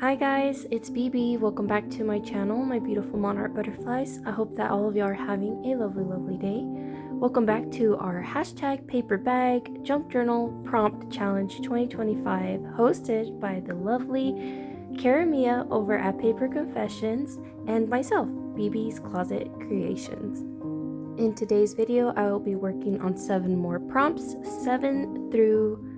Hi guys, it's BB. Welcome back to my channel, my beautiful monarch butterflies. I hope that all of you are having a lovely day. Welcome back to our hashtag paper bag junk journal prompt challenge 2025, hosted by the lovely Karamia over at Paper Confessions and myself, BB's Closet Creations. In today's video, I will be working on 7 more prompts, 7 through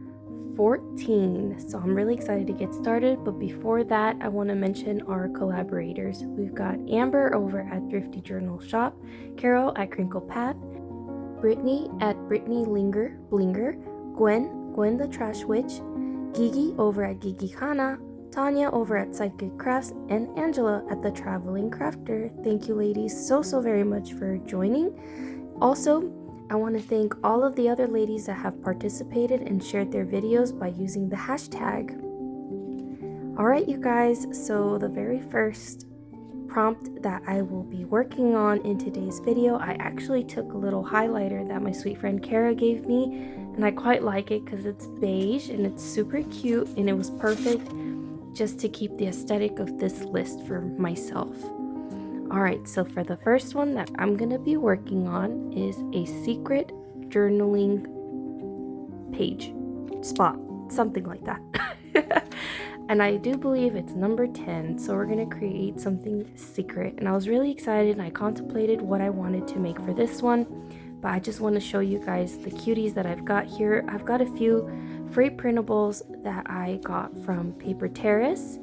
14. So I'm really excited to get started, but before that I want to mention our collaborators. We've got Amber over at Thrifty Journal Shop, Carol at Crinkle Path, Brittany at Brittany Blinger, Gwen the Trash Witch, Gigi over at Gigi Hana, Tanya over at Psychic Crafts, and Angela at the Traveling Crafter. Thank you ladies so very much for joining. Also, I want to thank all of the other ladies that have participated and shared their videos by using the hashtag. Alright you guys, so the very first prompt that I will be working on in today's video, I actually took a little highlighter that my sweet friend Kara gave me, and I quite like it because it's beige and it's super cute, and it was perfect just to keep the aesthetic of this list for myself. Alright, so for the first one that I'm going to be working on is a secret journaling page, spot, something like that. And I do believe it's number 10, so we're going to create something secret. And I was really excited and I contemplated what I wanted to make for this one, but I just want to show you guys the cuties that I've got here. I've got a few free printables that I got from Paper Terrace.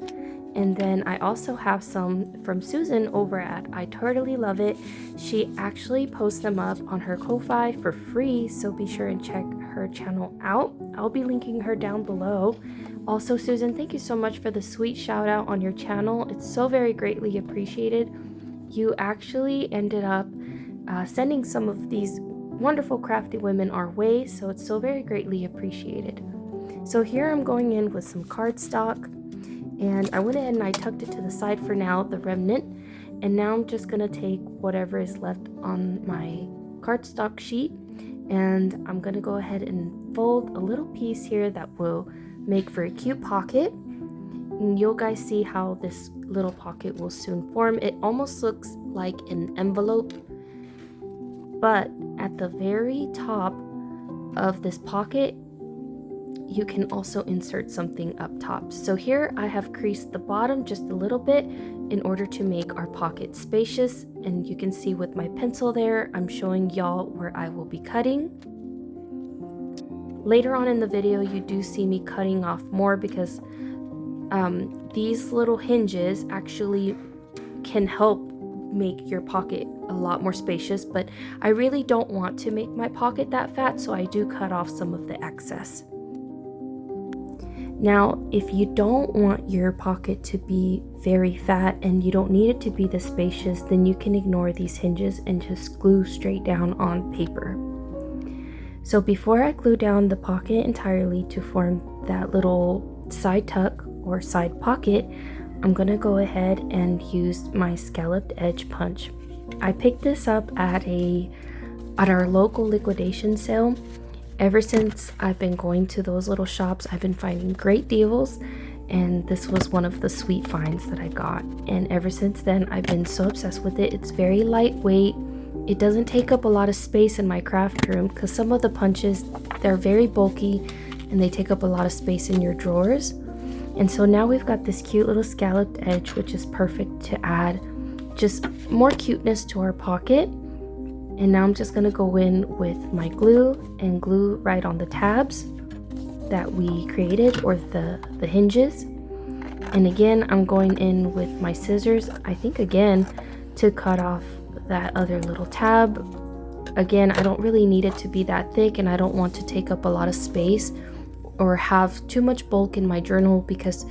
And then I also have some from Susan over at I Totally Love It. She actually posts them up on her Ko-Fi for free, so be sure and check her channel out. I'll be linking her down below. Also, Susan, thank you so much for the sweet shout out on your channel. It's so very greatly appreciated. You actually ended up sending some of these wonderful crafty women our way, so it's so very greatly appreciated. So here I'm going in with some cardstock. And I went ahead and I tucked it to the side for now, the remnant. And now I'm just going to take whatever is left on my cardstock sheet. And I'm going to go ahead and fold a little piece here that will make for a cute pocket. And you'll guys see how this little pocket will soon form. It almost looks like an envelope. But at the very top of this pocket, you can also insert something up top. So here I have creased the bottom just a little bit in order to make our pocket spacious, and you can see with my pencil there, I'm showing y'all where I will be cutting. Later on in the video, you do see me cutting off more because these little hinges actually can help make your pocket a lot more spacious, but I really don't want to make my pocket that fat, so I do cut off some of the excess. Now, if you don't want your pocket to be very fat and you don't need it to be this spacious, then you can ignore these hinges and just glue straight down on paper. So before I glue down the pocket entirely to form that little side tuck or side pocket, I'm gonna go ahead and use my scalloped edge punch. I picked this up at our local liquidation sale. Ever since I've been going to those little shops, I've been finding great deals, and this was one of the sweet finds that I got. And ever since then, I've been so obsessed with it. It's very lightweight. It doesn't take up a lot of space in my craft room because some of the punches, they're very bulky and they take up a lot of space in your drawers. And so now we've got this cute little scalloped edge, which is perfect to add just more cuteness to our pocket. And now I'm just going to go in with my glue and glue right on the tabs that we created, or the hinges. And again, I'm going in with my scissors, I think again, to cut off that other little tab. Again, I don't really need it to be that thick, and I don't want to take up a lot of space or have too much bulk in my journal, because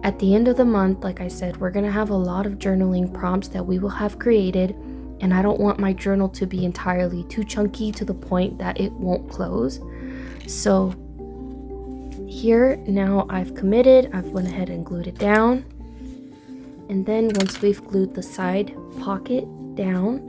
at the end of the month, like I said, we're going to have a lot of journaling prompts that we will have created. And I don't want my journal to be entirely too chunky to the point that it won't close. So here now I've committed, I've went ahead and glued it down. And then once we've glued the side pocket down,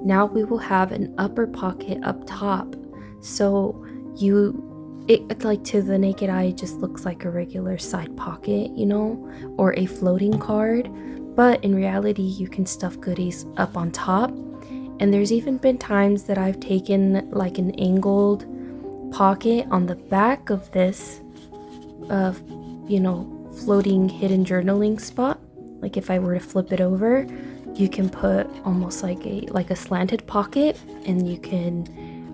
now we will have an upper pocket up top. So you it like to the naked eye it just looks like a regular side pocket, you know, or a floating card, but in reality you can stuff goodies up on top. And there's even been times that I've taken like an angled pocket on the back of this you know, floating hidden journaling spot. Like if I were to flip it over, you can put almost like a slanted pocket, and you can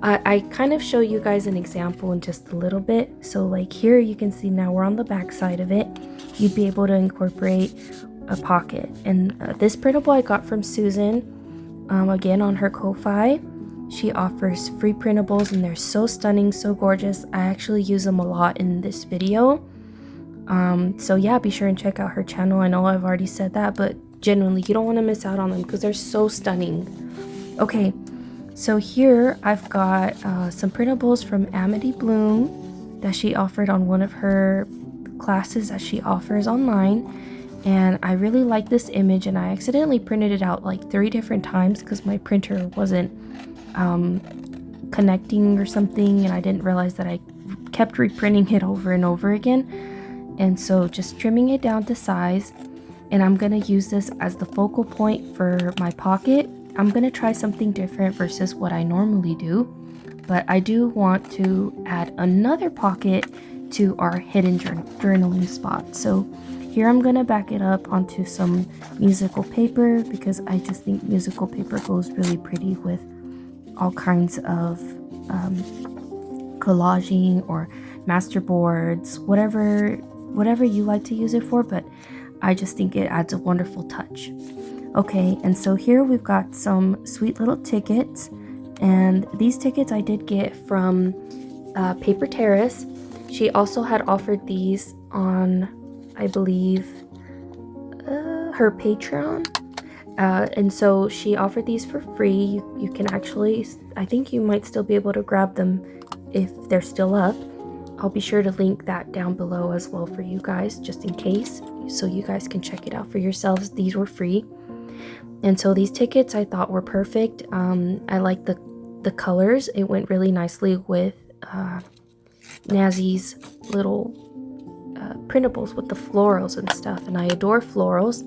I kind of show you guys an example in just a little bit. So like here you can see now we're on the back side of it. You'd be able to incorporate a pocket. And this printable I got from Susan, again on her Ko-Fi. She offers free printables and they're so stunning, so gorgeous. I actually use them a lot in this video. So yeah, be sure and check out her channel. I know I've already said that, but genuinely you don't want to miss out on them because they're so stunning. Okay, so here I've got some printables from Amity Bloom that she offered on one of her classes that she offers online, and I really like this image, and I accidentally printed it out like 3 different times because my printer wasn't connecting or something, and I didn't realize that I kept reprinting it over and over again. And so just trimming it down to size, and I'm gonna use this as the focal point for my pocket. I'm gonna try something different versus what I normally do, but I do want to add another pocket to our hidden journaling spot. So here I'm gonna back it up onto some musical paper because I just think musical paper goes really pretty with all kinds of collaging or masterboards, whatever you like to use it for, but I just think it adds a wonderful touch. Okay, and so here we've got some sweet little tickets, and these tickets I did get from Paper Terrace. She also had offered these on, I believe, her Patreon. And so she offered these for free. You can actually, I think you might still be able to grab them if they're still up. I'll be sure to link that down below as well for you guys, just in case, so you guys can check it out for yourselves. These were free. And so these tickets I thought were perfect. I like the colors. It went really nicely with Nazi's little printables with the florals and stuff, and I adore florals.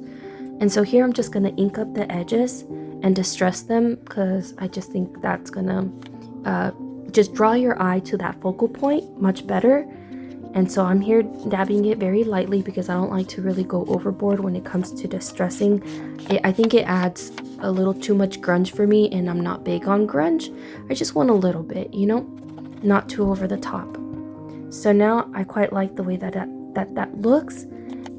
And so here I'm just going to ink up the edges and distress them because I just think that's going to just draw your eye to that focal point much better. And so I'm here dabbing it very lightly because I don't like to really go overboard when it comes to distressing. I think it adds a little too much grunge for me, and I'm not big on grunge. I just want a little bit, you know, not too over the top. So now I quite like the way that looks.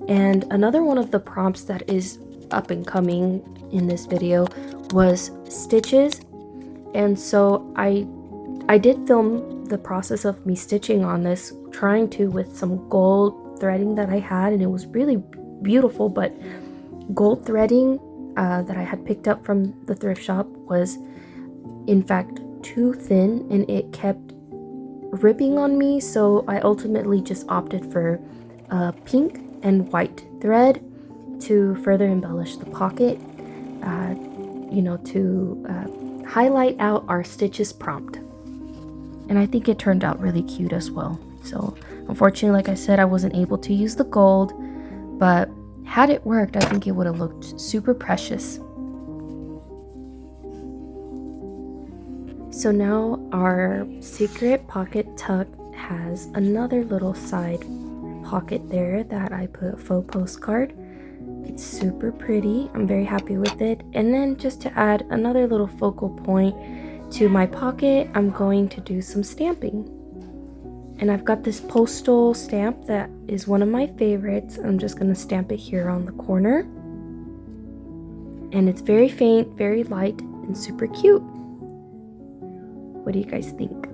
And another one of the prompts that is up and coming in this video was stitches. And so I did film the process of me stitching on this, trying to with some gold threading that I had, and it was really beautiful. But gold threading that I had picked up from the thrift shop was in fact too thin, and it kept ripping on me. So I ultimately just opted for pink and white thread to further embellish the pocket, you know, to highlight out our stitches prompt. And I think it turned out really cute as well. So unfortunately, like I said, I wasn't able to use the gold, but had it worked, I think it would have looked super precious. So now our secret pocket tuck has another little side pocket there that I put a faux postcard. It's super pretty. I'm very happy with it. And then just to add another little focal point to my pocket, I'm going to do some stamping. And I've got this postal stamp that is one of my favorites. I'm just going to stamp it here on the corner. And it's very faint, very light, and super cute. What do you guys think?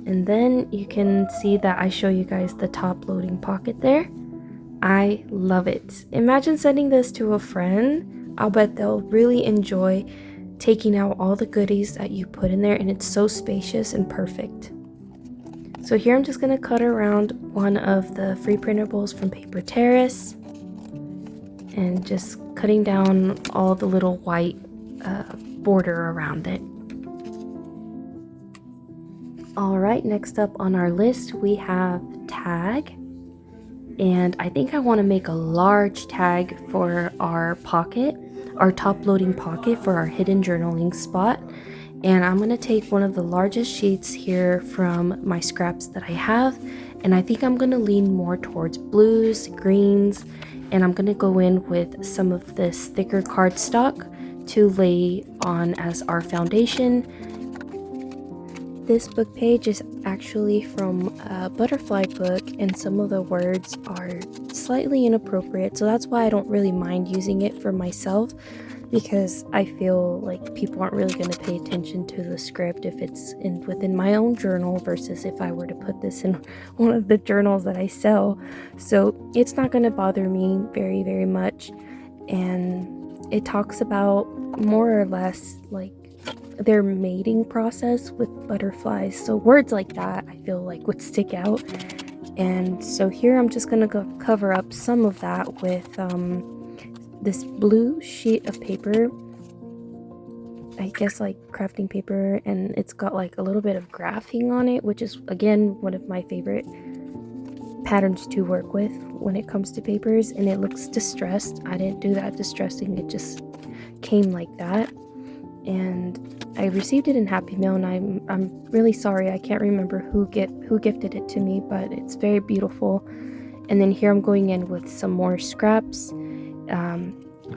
And then you can see that I show you guys the top loading pocket there. I love it. Imagine sending this to a friend. I'll bet they'll really enjoy taking out all the goodies that you put in there, and it's so spacious and perfect. So here I'm just going to cut around one of the free printables from Paper Terrace and just cutting down all the little white border around it. All right, next up on our list we have tag. And I think I want to make a large tag for our pocket, our top loading pocket for our hidden journaling spot. And I'm going to take one of the largest sheets here from my scraps that I have, and I think I'm going to lean more towards blues, greens, and I'm going to go in with some of this thicker cardstock to lay on as our foundation. This book page is actually from a butterfly book, and some of the words are slightly inappropriate, so that's why I don't really mind using it for myself, because I feel like people aren't really going to pay attention to the script if it's within my own journal versus if I were to put this in one of the journals that I sell. So it's not going to bother me very, very much. And it talks about more or less like their mating process with butterflies. So words like that I feel like would stick out. And so here I'm just going to cover up some of that with this blue sheet of paper, I guess like crafting paper, and it's got like a little bit of graphing on it, which is again one of my favorite patterns to work with when it comes to papers. And it looks distressed. I didn't do that distressing, it just came like that. And I received it in Happy Mail, and I'm really sorry, I can't remember who gifted it to me, but it's very beautiful. And then here I'm going in with some more scraps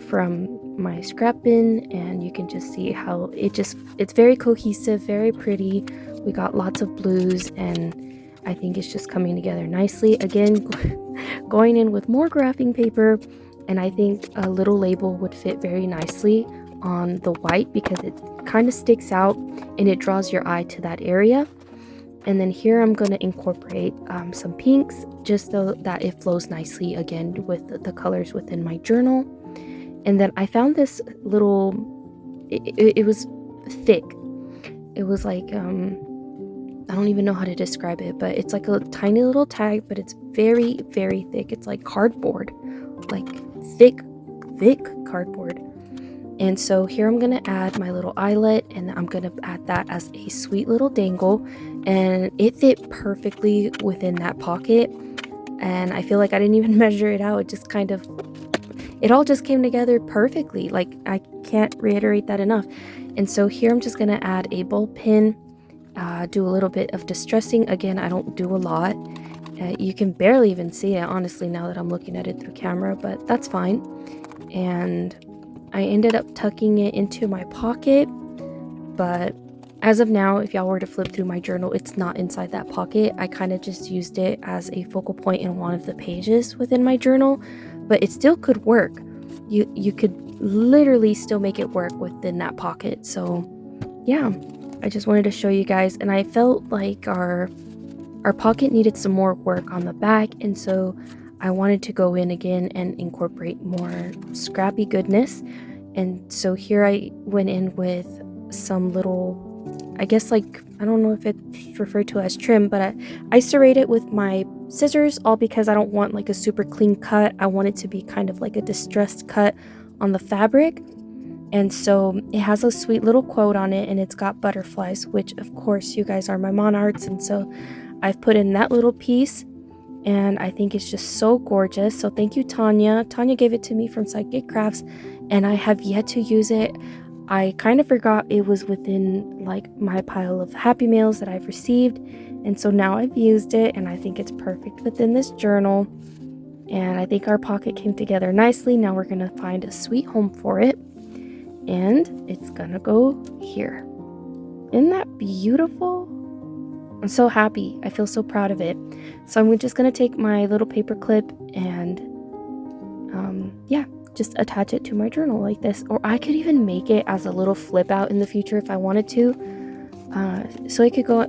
from my scrap bin, and you can just see how it's very cohesive, very pretty. We got lots of blues, and I think it's just coming together nicely. Again, going in with more graphing paper, and I think a little label would fit very nicely on the white because it kind of sticks out and it draws your eye to that area. And then here I'm going to incorporate some pinks just so that it flows nicely again with the colors within my journal. And then I found this little, it was thick. It was like, I don't even know how to describe it, but it's like a tiny little tag, but it's very, very thick. It's like cardboard, like thick cardboard. And so here I'm going to add my little eyelet, and I'm going to add that as a sweet little dangle, and it fit perfectly within that pocket. And I feel like I didn't even measure it out. It just kind of, it all just came together perfectly. Like, I can't reiterate that enough. And so here I'm just going to add a bowl pin, do a little bit of distressing. Again, I don't do a lot. You can barely even see it, honestly, now that I'm looking at it through camera, but that's fine. And I ended up tucking it into my pocket, but as of now, if y'all were to flip through my journal, it's not inside that pocket. I kind of just used it as a focal point in one of the pages within my journal, but it still could work. You could literally still make it work within that pocket. So yeah, I just wanted to show you guys, and I felt like our pocket needed some more work on the back, and so I wanted to go in again and incorporate more scrappy goodness. And so here I went in with some little, I guess, like, I don't know if it's referred to as trim, but I serrate it with my scissors, all because I don't want like a super clean cut. I want it to be kind of like a distressed cut on the fabric. And so it has a sweet little quote on it, and it's got butterflies, which of course you guys are my monarchs, and so I've put in that little piece. And I think it's just so gorgeous. So thank you, Tanya. Tanya gave it to me from Psychic Crafts, and I have yet to use it. I kind of forgot it was within like my pile of Happy Mails that I've received. And so now I've used it, and I think it's perfect within this journal. And I think our pocket came together nicely. Now we're going to find a sweet home for it. And it's going to go here. Isn't that beautiful? I'm so happy. I feel so proud of it. So I'm just going to take my little paper clip and yeah, just attach it to my journal like this. Or I could even make it as a little flip out in the future if I wanted to. So it could go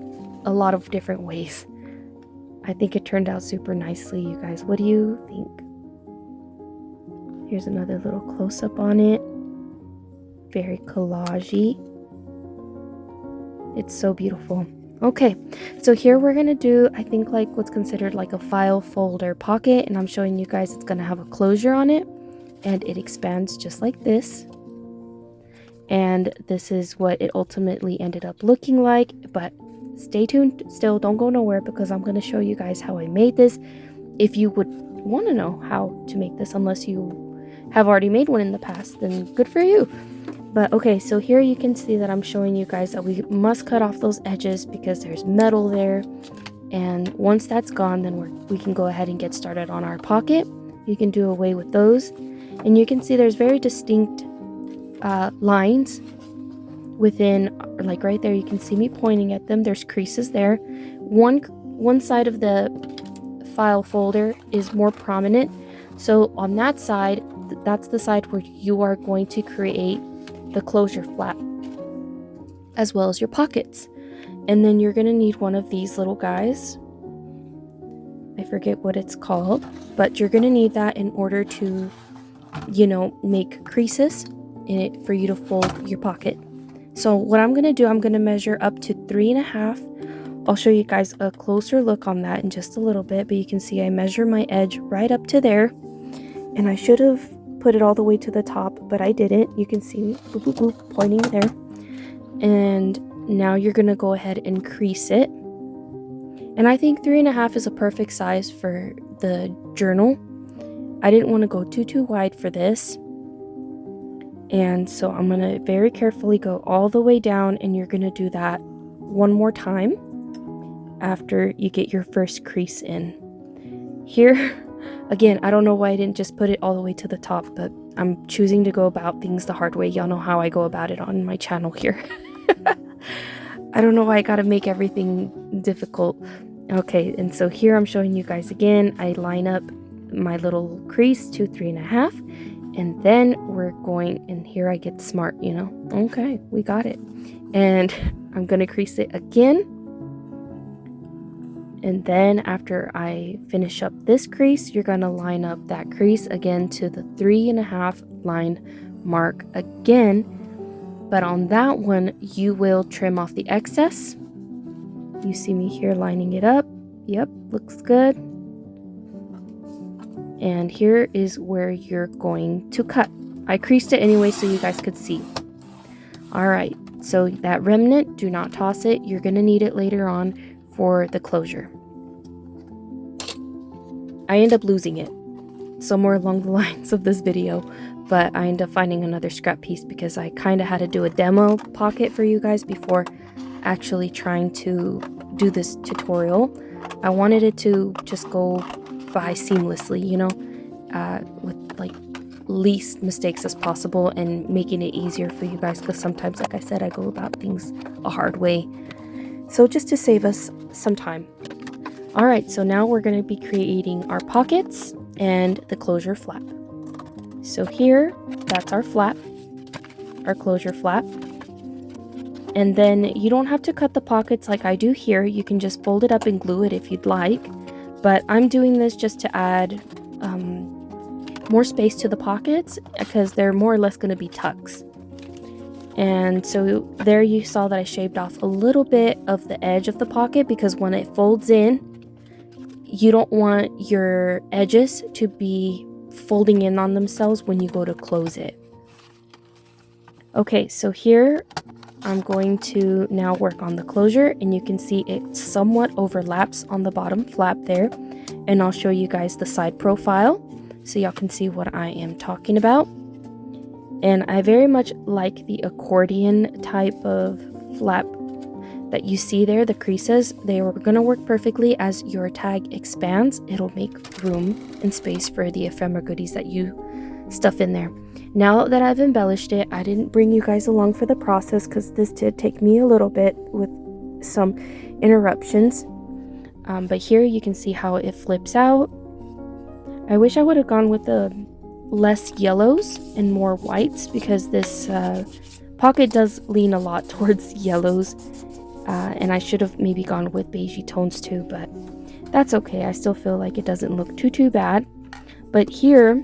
a lot of different ways. I think it turned out super nicely, you guys. What do you think? Here's another little close-up on it. Very collagey. It's so beautiful. Okay, so here we're gonna do, I think, like what's considered like a file folder pocket, and I'm showing you guys it's gonna have a closure on it, and it expands just like this. And this is what it ultimately ended up looking like, but stay tuned still, don't go nowhere, because I'm going to show you guys how I made this if you would want to know how to make this. Unless you have already made one in the past, then good for you. But okay, so here you can see that I'm showing you guys that we must cut off those edges because there's metal there, and once that's gone, then we can go ahead and get started on our pocket. You can do away with those, and you can see there's very distinct lines within, like right there, you can see me pointing at them. There's creases there. One side of the file folder is more prominent, so on that side, that's the side where you are going to create the closure flap as well as your pockets. And then you're going to need one of these little guys. I forget what it's called, but you're going to need that in order to, you know, make creases in it for you to fold your pocket. So what I'm going to do, I'm going to measure up to 3.5. I'll show you guys a closer look on that in just a little bit, but you can see I measure my edge right up to there, and I should have put it all the way to the top, but I didn't. You can see me boop, boop, boop, pointing there. And now you're going to go ahead and crease it. And I think 3.5 is a perfect size for the journal. I didn't want to go too wide for this. And so I'm going to very carefully go all the way down, and you're going to do that one more time after you get your first crease in. Here, again, I don't know why I didn't just put it all the way to the top, but I'm choosing to go about things the hard way. Y'all know how I go about it on my channel here. I don't know why I gotta make everything difficult. Okay, and so here I'm showing you guys again. I line up my little crease to 3.5, and then we're going, and here I get smart, you know. Okay, we got it. And I'm gonna crease it again. And then after I finish up this crease, you're going to line up that crease again to the 3.5 line mark again. But on that one, you will trim off the excess. You see me here lining it up. Yep, looks good. And here is where you're going to cut. I creased it anyway so you guys could see. All right, so that remnant, do not toss it. You're going to need it later on for the closure. I end up losing it somewhere along the lines of this video, but I end up finding another scrap piece because I kind of had to do a demo pocket for you guys before actually trying to do this tutorial. I wanted it to just go by seamlessly, you know, with like least mistakes as possible, and making it easier for you guys, because sometimes, like I said, I go about things a hard way. So just to save us some time. All right, so now we're going to be creating our pockets and the closure flap. So here, that's our flap, our closure flap. And then you don't have to cut the pockets like I do here. You can just fold it up and glue it if you'd like. But I'm doing this just to add more space to the pockets, because they're more or less going to be tucks. And so there you saw that I shaved off a little bit of the edge of the pocket, because when it folds in, you don't want your edges to be folding in on themselves when you go to close it. Okay, so here I'm going to now work on the closure, and you can see it somewhat overlaps on the bottom flap there. And I'll show you guys the side profile so y'all can see what I am talking about. And I very much like the accordion type of flap that you see there, the creases. They are going to work perfectly as your tag expands. It'll make room and space for the ephemera goodies that you stuff in there. Now that I've embellished it, I didn't bring you guys along for the process because this did take me a little bit with some interruptions. But here you can see how it flips out. I wish I would have gone with the less yellows and more whites, because this pocket does lean a lot towards yellows, and I should have maybe gone with beigey tones too, but that's okay. I still feel like it doesn't look too bad. But here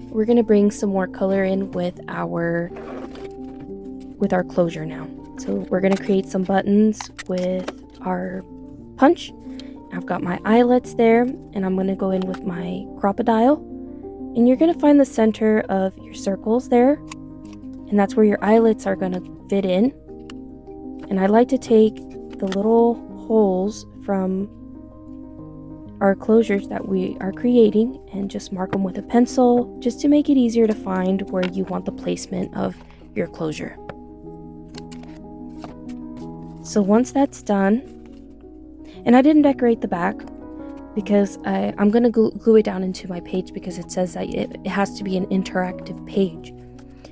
we're gonna bring some more color in with our closure now. So we're gonna create some buttons with our punch. I've got my eyelets there, and I'm gonna go in with my crocodile. And you're going to find the center of your circles there, and that's where your eyelets are going to fit in. And I like to take the the little holes from our closures that we are creating and just mark them with a pencil just to make it easier to find where you want the placement of your closure. So once that's done, and I didn't decorate the back because I'm going to glue it down into my page because it says that it has to be an interactive page.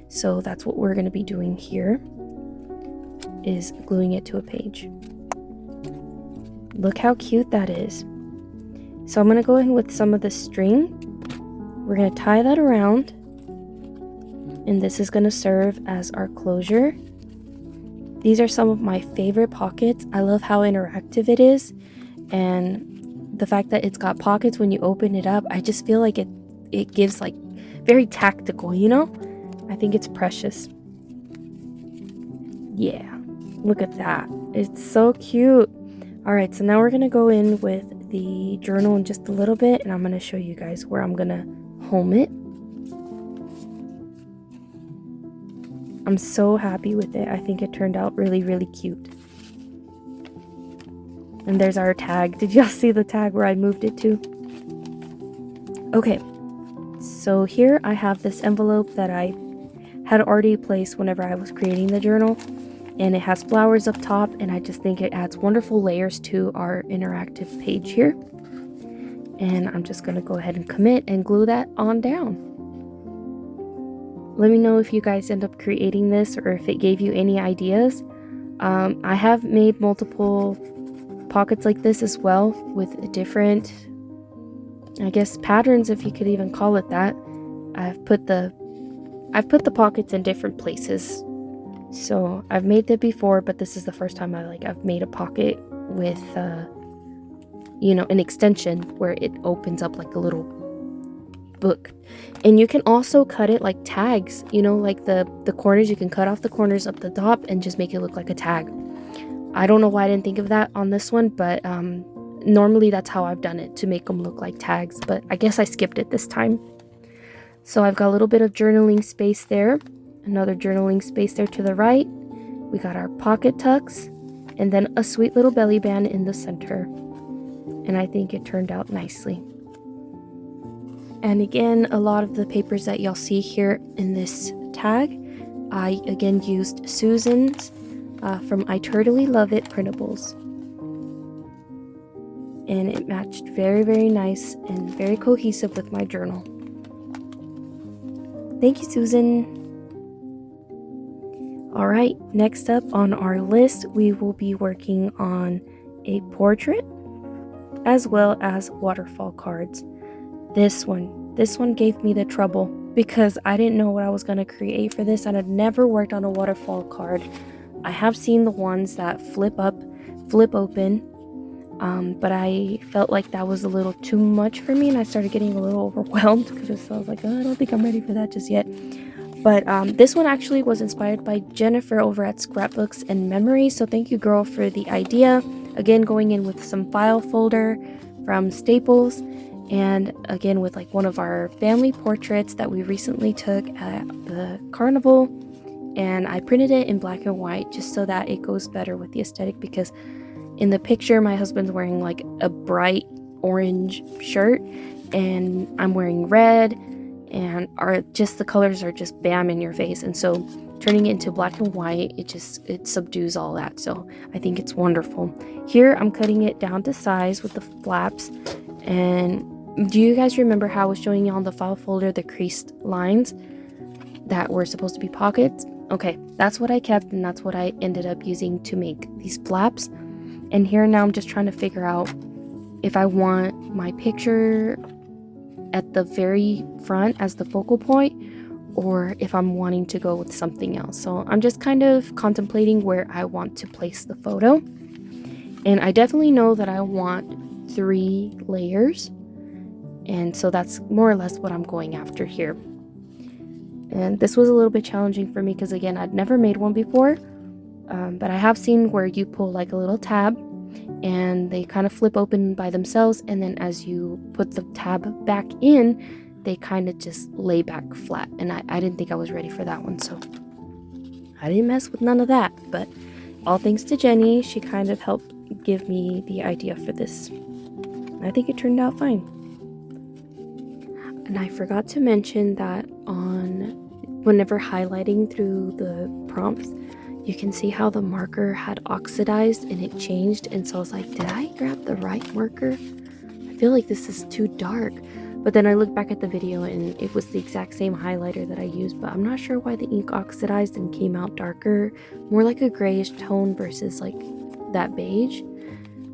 So that's what we're going to be doing here, is gluing it to a page. Look how cute that is. So I'm going to go in with some of the string. We're going to tie that around, and this is going to serve as our closure. These are some of my favorite pockets. I love how interactive it is, and the fact that it's got pockets when you open it up, I just feel like it gives like very tactical, you know? I think it's precious. Yeah, look at that. It's so cute. All right, so now we're gonna go in with the journal in just a little bit, and I'm gonna show you guys where I'm gonna home it. I'm so happy with it. I think it turned out really, really cute. And there's our tag. Did y'all see the tag where I moved it to? Okay, so here I have this envelope that I had already placed whenever I was creating the journal, and it has flowers up top, and I just think it adds wonderful layers to our interactive page here. And I'm just going to go ahead and commit and glue that on down. Let me know if you guys end up creating this or if it gave you any ideas. I have made multiple pockets like this as well with different, I guess, patterns, if you could even call it that. I've put the pockets in different places. So I've made that before, but this is the first time I've made a pocket with you know, an extension where it opens up like a little book. And you can also cut it like tags, you know, like the corners. You can cut off the corners up the top and just make it look like a tag. I don't know why I didn't think of that on this one, but normally that's how I've done it, to make them look like tags, but I guess I skipped it this time. So I've got a little bit of journaling space there, another journaling space there to the right. We got our pocket tucks, and then a sweet little belly band in the center. And I think it turned out nicely. And again, a lot of the papers that y'all see here in this tag, I again used Susan's from I Totally Love It printables. And it matched very, very nice and very cohesive with my journal. Thank you, Susan. All right, next up on our list, we will be working on a portrait as well as waterfall cards. This one gave me the trouble because I didn't know what I was going to create for this, and I'd never worked on a waterfall card. I have seen the ones that flip open, but I felt like that was a little too much for me, and I started getting a little overwhelmed because I was like, oh, I don't think I'm ready for that just yet. But this one actually was inspired by Jennifer over at Scrapbooks and Memories, so thank you, girl, for the idea. Again, going in with some file folder from Staples, and again with like one of our family portraits that we recently took at the carnival, and I printed it in black and white just so that it goes better with the aesthetic, because in the picture my husband's wearing like a bright orange shirt and I'm wearing red, and the colors are just bam in your face, and so turning it into black and white, it subdues all that. So I think it's wonderful. Here I'm cutting it down to size with the flaps. And do you guys remember how I was showing you on the file folder the creased lines that were supposed to be pockets? Okay, that's what I kept, and that's what I ended up using to make these flaps. And here now I'm just trying to figure out if I want my picture at the very front as the focal point, or if I'm wanting to go with something else. So I'm just kind of contemplating where I want to place the photo. And I definitely know that I want 3 layers. And so that's more or less what I'm going after here. And this was a little bit challenging for me because, again, I'd never made one before. But I have seen where you pull like a little tab and they kind of flip open by themselves. And then as you put the tab back in, they kind of just lay back flat. And I didn't think I was ready for that one. So I didn't mess with none of that. But all thanks to Jenny. She kind of helped give me the idea for this. I think it turned out fine. And I forgot to mention that whenever highlighting through the prompts, you can see how the marker had oxidized and it changed. And so I was like, did I grab the right marker? I feel like this is too dark. But then I looked back at the video and it was the exact same highlighter that I used, but I'm not sure why the ink oxidized and came out darker, more like a grayish tone versus like that beige.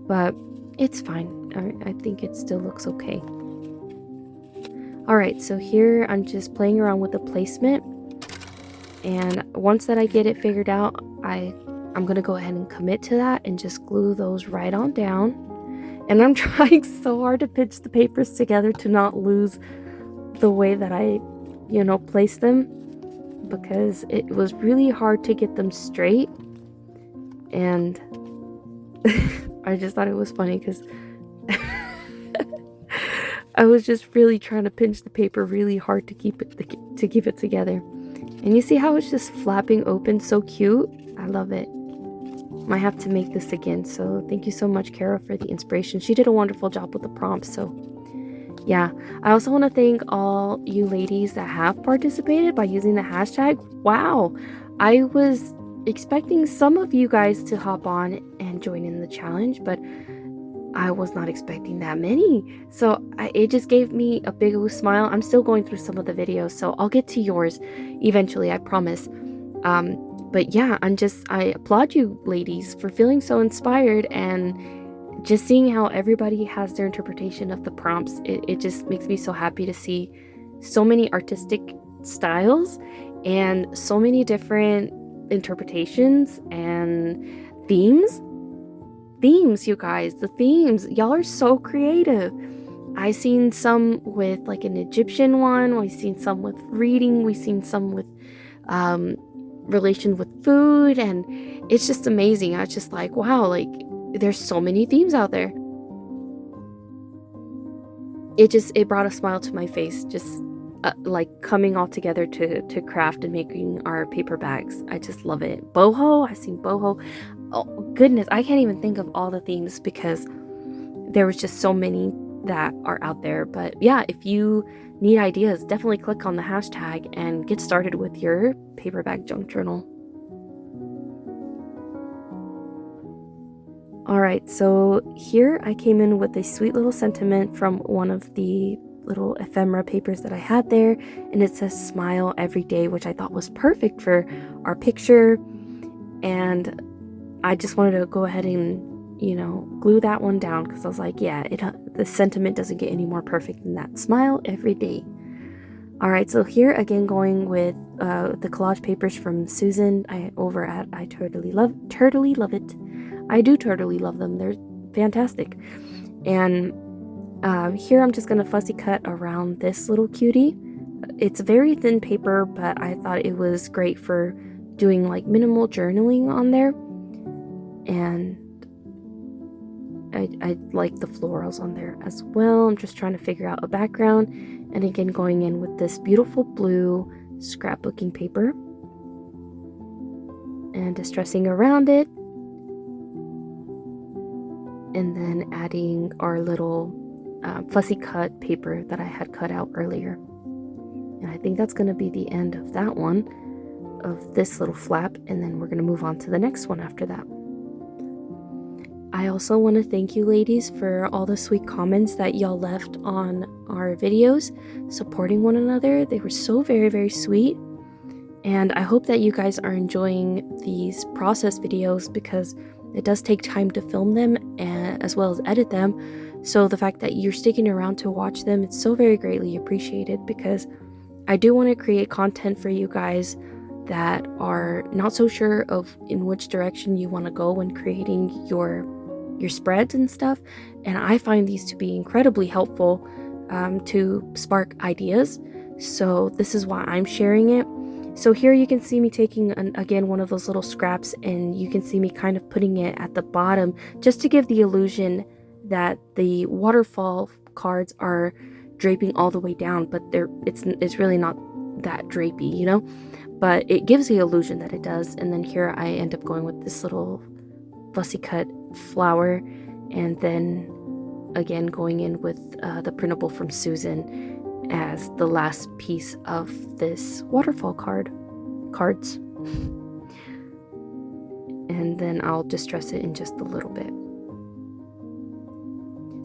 But it's fine. I think it still looks okay. Alright, so here I'm just playing around with the placement, and once that I get it figured out, I'm gonna go ahead and commit to that and just glue those right on down. And I'm trying so hard to pinch the papers together to not lose the way that I, place them, because it was really hard to get them straight. And I just thought it was funny because I was just really trying to pinch the paper really hard to keep it together. And you see how it's just flapping open, so cute. I love it. Might have to make this again. So thank you so much, Kara, for the inspiration. She did a wonderful job with the prompts. So yeah, I also want to thank all you ladies that have participated by using the hashtag. Wow, I was expecting some of you guys to hop on and join in the challenge, but I was not expecting that many. So it just gave me a big smile. I'm still going through some of the videos, so I'll get to yours eventually, I promise. But yeah, I applaud you ladies for feeling so inspired and just seeing how everybody has their interpretation of the prompts. It just makes me so happy to see so many artistic styles and so many different interpretations and themes. You guys, the themes, y'all are so creative. I seen some with like an Egyptian one, we've seen some with reading, we've seen some with relation with food, and it's just amazing. I was just like, wow, like there's so many themes out there. It brought a smile to my face, just like coming all together to craft and making our paper bags. I just love it. Boho, I've seen boho. Oh goodness, I can't even think of all the themes because there was just so many that are out there. But yeah, if you need ideas, definitely click on the hashtag and get started with your paper bag junk journal. Alright, so here I came in with a sweet little sentiment from one of the little ephemera papers that I had there, and it says smile every day, which I thought was perfect for our picture. And I just wanted to go ahead and glue that one down because I was like, yeah, the sentiment doesn't get any more perfect than that. Smile every day. All right, so here again, going with the collage papers from Susan over at I Totally Love It. I do totally love them. They're fantastic. And here I'm just gonna fussy cut around this little cutie. It's very thin paper, but I thought it was great for doing like minimal journaling on there. And I like the florals on there as well. I'm just trying to figure out a background, and again going in with this beautiful blue scrapbooking paper and distressing around it, and then adding our little fussy cut paper that I had cut out earlier. And I think that's going to be the end of that one, of this little flap, and then we're going to move on to the next one after that. I also want to thank you ladies for all the sweet comments that y'all left on our videos, supporting one another. They were so very, very sweet. And I hope that you guys are enjoying these process videos because it does take time to film them as well as edit them. So the fact that you're sticking around to watch them, it's so very greatly appreciated, because I do want to create content for you guys that are not so sure of in which direction you want to go when creating your spreads and stuff. And I find these to be incredibly helpful to spark ideas. So this is why I'm sharing it. So here you can see me taking again one of those little scraps, and you can see me kind of putting it at the bottom just to give the illusion that the waterfall cards are draping all the way down, but it's really not that drapey, you know? But it gives the illusion that it does. And then here I end up going with this little fussy cut flower, and then again going in with the printable from Susan as the last piece of this waterfall cards. And then I'll distress it in just a little bit.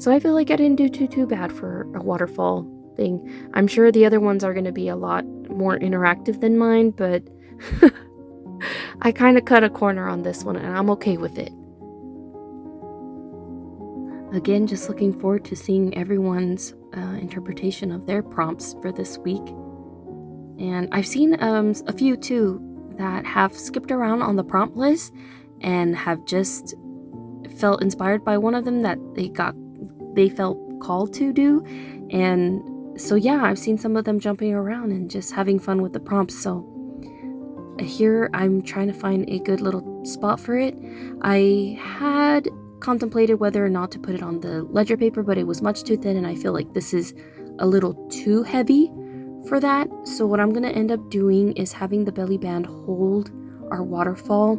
So I feel like I didn't do too bad for a waterfall thing. I'm sure the other ones are going to be a lot more interactive than mine, but I kind of cut a corner on this one, and I'm okay with it. Again, just looking forward to seeing everyone's interpretation of their prompts for this week. And I've seen a few too that have skipped around on the prompt list and have just felt inspired by one of them that they felt called to do. And so yeah, I've seen some of them jumping around and just having fun with the prompts. So here I'm trying to find a good little spot for it. I had contemplated whether or not to put it on the ledger paper, but it was much too thin, and I feel like this is a little too heavy for that. So what I'm going to end up doing is having the belly band hold our waterfall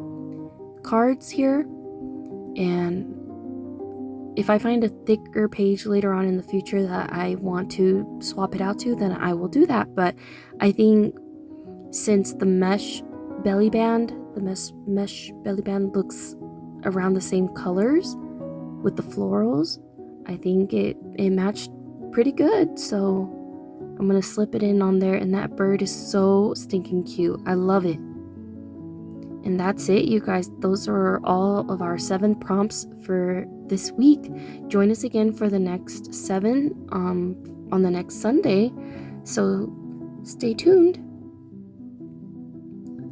cards here, and if I find a thicker page later on in the future that I want to swap it out to, then I will do that. But I think since the mesh belly band looks around the same colors with the florals, I think it matched pretty good. So I'm gonna slip it in on there, and that bird is so stinking cute. I love it. And that's it, you guys. Those are all of our 7 prompts for this week. Join us again for the next 7 on the next Sunday. So stay tuned.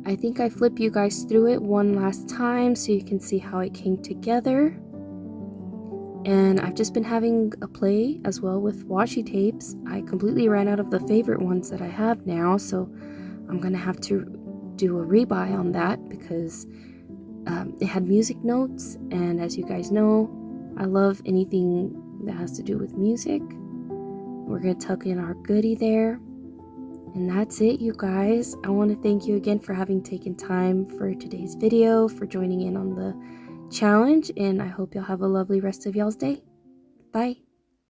I think I flip you guys through it one last time so you can see how it came together. And I've just been having a play as well with washi tapes. I completely ran out of the favorite ones that I have now, so I'm gonna have to do a rebuy on that because it had music notes, and as you guys know, I love anything that has to do with music. We're gonna tuck in our goodie there. And that's it, you guys. I want to thank you again for having taken time for today's video, for joining in on the challenge, and I hope you'll have a lovely rest of y'all's day. Bye.